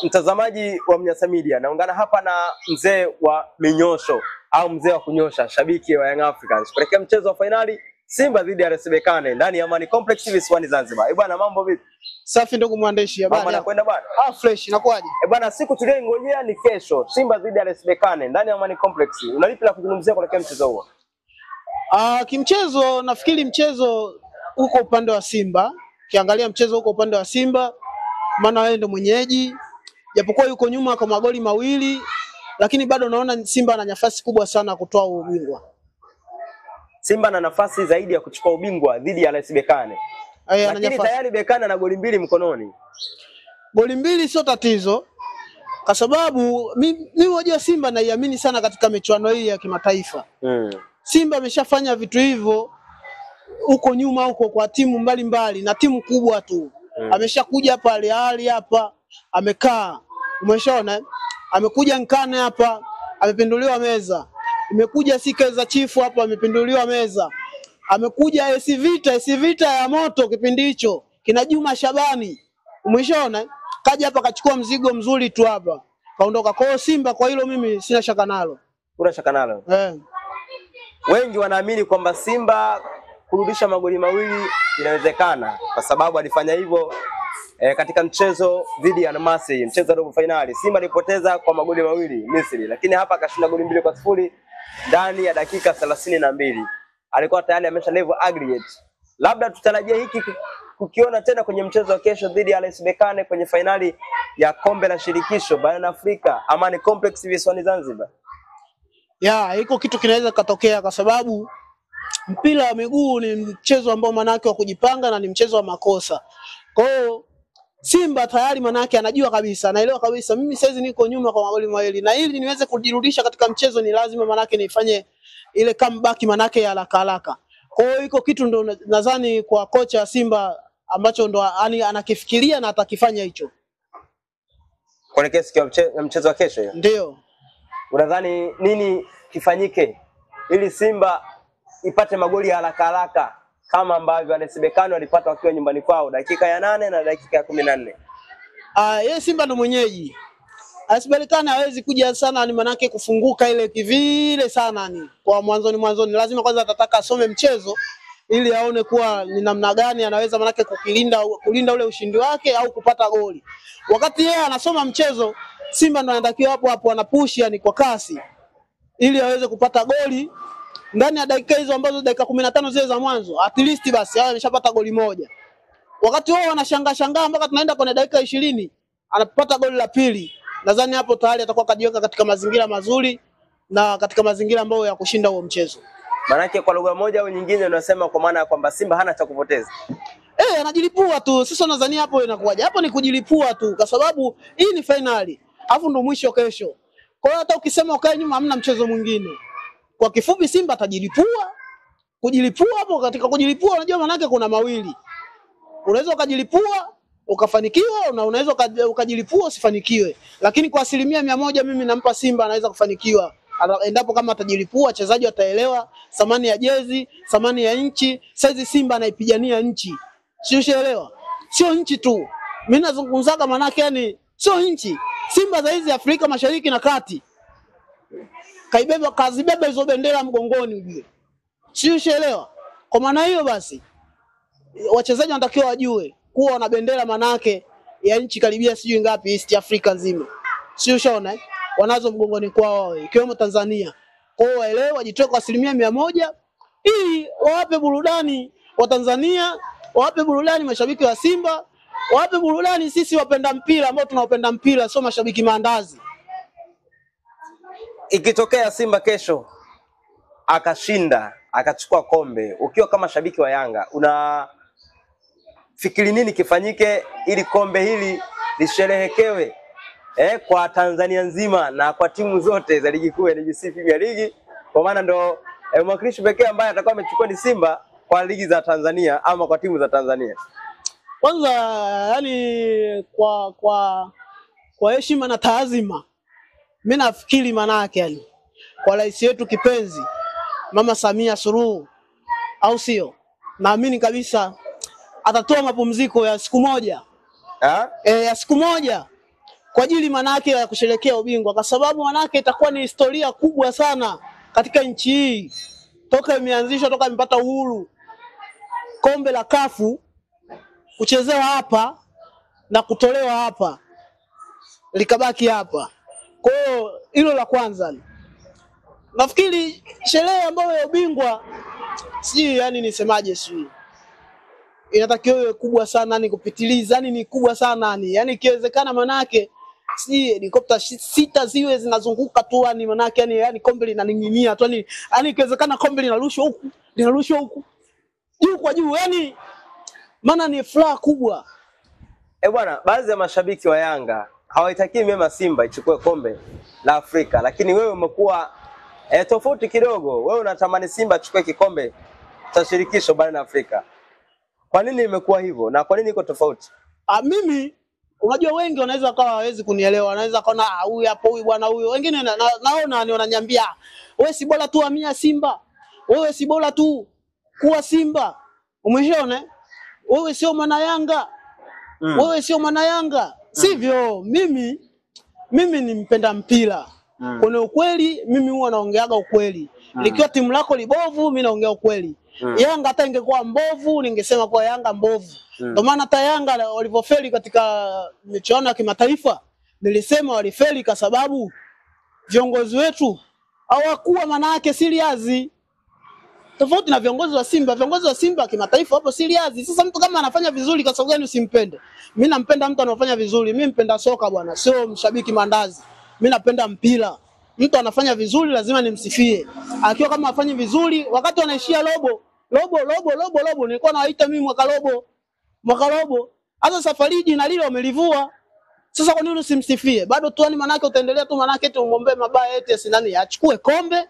Mtazamaji wa Mnyasa Media, naungana hapa na mzee wa minyosho au mzee wa kunyosha, shabiki wa Young Africans kuelekea mchezo wa finali Simba dhidi ya RS Berkane ndani ya Amani Complex visiwani Zanzibar. Eh bwana, mambo vipi? Safi ndugu mwandishi, habari? Mambo yanakwenda bwana? Fresh, inakuaje? Bwana, siku tuliyongojea ni kesho, Simba dhidi ya RS Berkane ndani ya Amani Complex. Unalipi la kuzungumzia kuelekea mchezo huo? Kimchezo nafikiri mchezo uko upande wa Simba. Kiangalia mchezo uko upande wa Simba, maana wao ndio mwenyeji. Japokuwa yuko nyuma kwa magoli mawili, lakini bado naona Simba ana nafasi kubwa sana kutoa ubingwa. Simba ana nafasi zaidi ya kuchukua ubingwa dhidi ya RS Berkane. Lakini tayari Berkane ana goli mbili mkononi. Goli mbili sio tatizo, kwa sababu mimi wajua Simba naiamini sana katika michuano hii ya kimataifa. Simba ameshafanya vitu hivyo huko nyuma huko kwa timu mbalimbali na timu kubwa tu. Ameshakuja hapa Al hapa, amekaa. Umeshaona? Amekuja Nkane hapa, amepinduliwa meza. Imekuja Sikeza Chifu hapa, amepinduliwa meza. Amekuja AS Vita ya moto kipindi hicho, kina Juma Shabani. Umeshaona? Kaja hapa kachukua mzigo mzuri tu hapa. Kaondoka. Kwa hiyo Simba kwa hilo mimi sina shaka nalo. Una shaka nalo? Wengi wanaamini kwamba Simba kurudisha magoli mawili inawezekana kwa sababu alifanya hivyo katika mchezo dhidi ya Al-Masry, mchezo wa robo finali. Simba alipoteza kwa magoli mawili Misri, lakini hapa akashinda goli 2-0 ndani ya dakika 32. Alikuwa tayari amesha level aggregate. Labda tutarajia hiki kukiona tena kwenye mchezo wa kesho dhidi ya RS Berkane kwenye finali ya kombe la shirikisho barani Afrika, Amani Complex visiwani Zanzibar. Hiko kitu kinaweza katokea kwa sababu mpira wa miguu ni mchezo ambao manake wa kujipanga na ni mchezo wa makosa. Kwa hiyo Simba tayari manake anajua kabisa, anaelewa kabisa mimi saizi niko nyuma kwa magoli mawili, na ili niweze kujirudisha katika mchezo ni lazima manake nifanye ile comeback manake ya haraka. Kwa hiyo iko kitu ndo nadhani kwa kocha wa Simba ambacho ndo anakifikiria na atakifanya hicho. Kwa kesi ya mchezo wa kesho hiyo. Ndio. Unadhani nini kifanyike ili Simba ipate magoli ya haraka kama ambavyo RS Berkane walipata wakiwa nyumbani kwao dakika ya 8 na dakika ya 14? Yeye Simba ndo mwenyeji. RS Berkane hawezi kuja sana ni manake kufunguka ile kivile sana ni. Kwa mwanzoni lazima kwanza atataka asome mchezo ili aone kuwa ni namna gani anaweza manake kulinda ule ushindi wake au kupata goli. Wakati yeye anasoma mchezo, Simba ndo anatakiwa hapo anapush yani kwa kasi ili aweze kupata goli ndani ya dakika hizo ambazo dakika 15 zile za mwanzo, at least basi hao ameshapata goli moja. Wakati wao wanashangaa mpaka tunaenda kwenye dakika 20 anapata goli la pili. Nadhani hapo tayari atakuwa kajiweka katika mazingira mazuri na katika mazingira ambayo ya kushinda huo mchezo. Manake kwa lugha moja au nyingine unasema kwa maana kwamba Simba hana cha kupoteza. Anajilipua tu. Sasa nadhani hapo inakuwaje? Hapo ni kujilipua tu kwa sababu hii ni finali. Alafu ndo mwisho kesho. Kwa hiyo hata ukisema ukae nyuma hamna mchezo mwingine. Kwa kifupi Simba atajilipua. Kujilipua hapo, katika kujilipua unajua maana yake kuna mawili. Unaweza ukajilipua ukafanikiwa na unaweza ukajilipua usifanikiwe. Lakini kwa 100% mimi nampa Simba anaweza kufanikiwa. Endapo kama atajilipua, wachezaji wataelewa thamani ya jezi, thamani ya nchi. Saizi Simba anaipigania nchi. Siuelewa? Sio nchi tu. Mimi nazungumzaga maana yake yani sio nchi. Simba za hizi Afrika Mashariki na Kati kazibeba hizo bendera mgongoni ujue. Siuelewa? Kwa maana hiyo basi wachezaji wanatakiwa wajue kuwa wana bendera manake ya nchi karibia sijui ngapi East Africa nzima. Siushaona? Wanazo mgongoni kwao ikiwemo Tanzania. Kwa hiyo waelewe wajitoe kwa 100% ili wawape burudani wa Tanzania, wawape burudani mashabiki wa Simba, wawape burudani sisi wapenda mpira ambao tunaopenda mpira sio mashabiki maandazi. Ikitokea Simba kesho akashinda, akachukua kombe, ukiwa kama shabiki wa Yanga, unafikiri nini kifanyike ili kombe hili lisherehekewe kwa Tanzania nzima na kwa timu zote za ligi kuu ya NBC Premier League, kwa maana ndo mwakilishi pekee ambaye atakuwa amechukua ni Simba kwa ligi za Tanzania ama kwa timu za Tanzania? Kwanza yani kwa heshima na taazima mimi nafikiri manake yani kwa rais wetu kipenzi Mama Samia Suluhu, au sio? Naamini kabisa atatoa mapumziko ya siku moja. Ya siku moja. kwa ajili manake ya kusherehekea ubingwa, kwa sababu manake itakuwa ni historia kubwa sana katika nchi hii toka imeanzishwa, toka imepata uhuru. Kombe la kafu kuchezewa hapa na kutolewa hapa likabaki hapa. Kwa hiyo hilo la kwanza. Nafikiri sherehe ambayo ya ubingwa si yani nisemaje sijui. Inatakiwa iwe kubwa sana ni kupitiliza, yani ni kubwa sana ni. Yani ikiwezekana manake si helikopta 6 ziwe zinazunguka tu yani manake yani kombe linaning'inia tu yani ikiwezekana kombe linarushwa huku juu kwa juu yani maana ni furaha kubwa. Bwana, baadhi ya mashabiki wa Yanga hawaitakii mema Simba ichukue kombe la Afrika, lakini wewe umekuwa tofauti kidogo. Wewe unatamani Simba ichukue kikombe cha shirikisho barani Afrika. Kwa nini imekuwa hivyo na kwa nini iko tofauti? Mimi unajua wengi wanaweza kawa hawezi kunielewa, wanaweza kaona huyu hapo huyu bwana huyu. Wengine naona ni wananiambia wewe si bora tu amia Simba. Wewe si bora tu kuwa Simba. Umeshaona? Wewe sio mwana Yanga. Wewe sio mwana Yanga. Sivyo, mimi ni mpenda mpira. Kuna ukweli mimi huwa naongeaga ukweli. Likiwa timu lako libovu mimi naongea ukweli. Yanga hata ingekuwa mbovu ningesema kwa Yanga mbovu. Ndio maana hata Yanga walipofeli katika michuano ya kimataifa nilisema walifeli kwa sababu viongozi wetu hawakuwa manake serious. Tofauti na viongozi wa Simba kimataifa hapo serious. Sasa mtu kama anafanya vizuri kwa sababu gani usimpende? Mimi nampenda mtu anafanya vizuri. Mimi mpenda soka bwana, sio mshabiki mandazi. Mimi napenda mpira. Mtu anafanya vizuri lazima nimsifie. Akiwa kama afanye vizuri wakati wanaishia robo nilikuwa nawaita mimi mwaka robo. Hata safari hii na lile wamelivua. Sasa kwa nini usimsifie? Bado tu ni manake utaendelea tu manake eti umombe mabaya eti asinani achukue kombe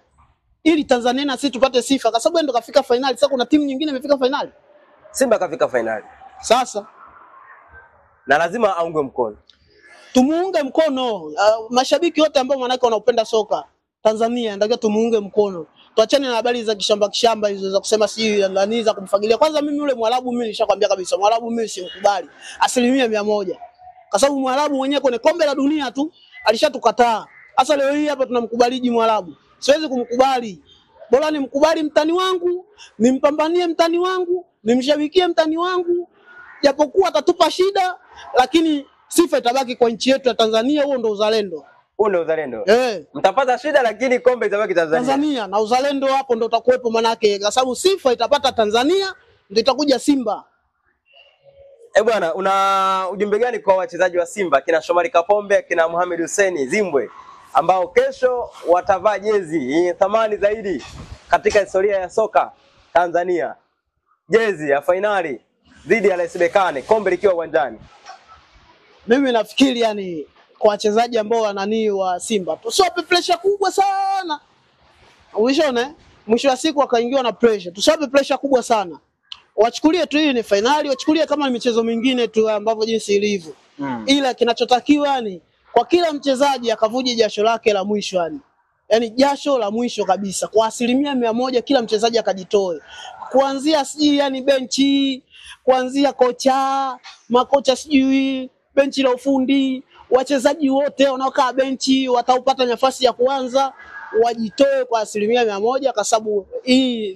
ili Tanzania na sisi tupate sifa kwa sababu ndio kafika finali. Sasa kuna timu nyingine imefika finali. Simba kafika finali. Sasa na lazima aungwe mkono. Tumuunge mkono mashabiki wote ambao manake wanaupenda soka Tanzania, ndio tumuunge mkono. Tuachane na habari za kishamba hizo za kusema si nani za kumfagilia. Kwanza mimi yule Mwarabu mimi nishakwambia kabisa Mwarabu mimi simkubali 100%. Kwa sababu Mwarabu mwenyewe kwenye kombe la dunia tu alishatukataa. Sasa leo hii hapa tunamkubaliji Mwarabu. Siwezi kumkubali. Bora nimkubali mtani wangu, nimpambanie mtani wangu, nimshabikie mtani wangu. Japokuwa atatupa shida lakini sifa itabaki kwa nchi yetu ya Tanzania. Huo ndio uzalendo. Huo ndio uzalendo. Mtapata shida lakini kombe itabaki Tanzania na uzalendo hapo ndio utakuwepo manake kwa sababu sifa itapata Tanzania ndio itakuja Simba. Bwana, una ujumbe gani kwa wachezaji wa Simba kina Shomari Kapombe, kina Mohamed Hussein Zimbwe ambao kesho watavaa jezi yenye thamani zaidi katika historia ya soka Tanzania? Jezi ya finali dhidi ya RS Berkane, kombe likiwa uwanjani. Mimi nafikiri yani kwa wachezaji ambao wanani wa Simba tusiwape pressure kubwa sana. Umeona? Mwisho wa siku wakaingiwa na pressure. Tusiwape pressure kubwa sana. Wachukulie tu hii ni finali, wachukulie kama ni michezo mingine tu ambavyo jinsi ilivyo. Ila kinachotakiwa ni kwa kila mchezaji akavuje jasho lake la mwisho yani. Yaani jasho la mwisho kabisa. Kwa 100% kila mchezaji akajitoe. Kuanzia siji yani benchi, kuanzia kocha, makocha sijui, benchi la ufundi, wachezaji wote wanaokaa benchi wataupata nafasi ya kuanza, wajitoe kwa 100% kwa sababu hii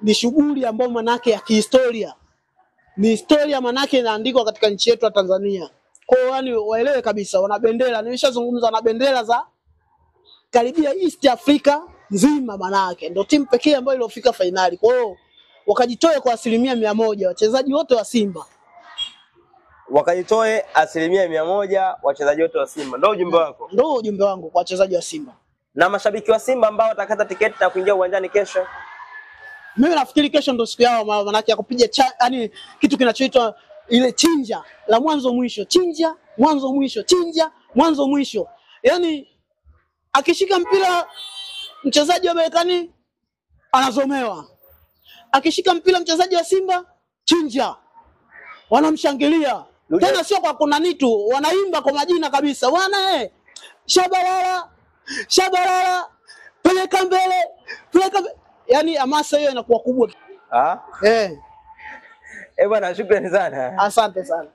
ni shughuli ambayo manake ya kihistoria. Ni historia manake inaandikwa katika nchi yetu ya Tanzania. Kwa hiyo yani waelewe kabisa wana bendera. Nimeshazungumza na bendera za karibia East Africa nzima manake. Ndio timu pekee ambayo iliyofika finali. Kwa hiyo wakajitoe kwa 100% wachezaji wote wa Simba. Wakajitoe 100% wachezaji wote wa Simba. Ndio ujumbe wako? Ndio ujumbe wangu kwa wachezaji wa Simba. Na mashabiki wa Simba ambao watakata tiketi na kuingia uwanjani kesho? Mimi nafikiri kesho ndio siku yao manake ya kupiga yani kitu kinachoitwa ile chinja la mwanzo mwisho. Chinja mwanzo mwisho, chinja mwanzo mwisho. Yaani akishika mpira mchezaji wa Berkane anazomewa. Akishika mpira mchezaji wa Simba chinja. Wanamshangilia. Tena sio kwa kunani tu, wanaimba kwa majina kabisa. Wana Shabalala, peleka mbele. Yaani hamasa hiyo inakuwa kubwa. Bwana, shukrani sana. Asante sana.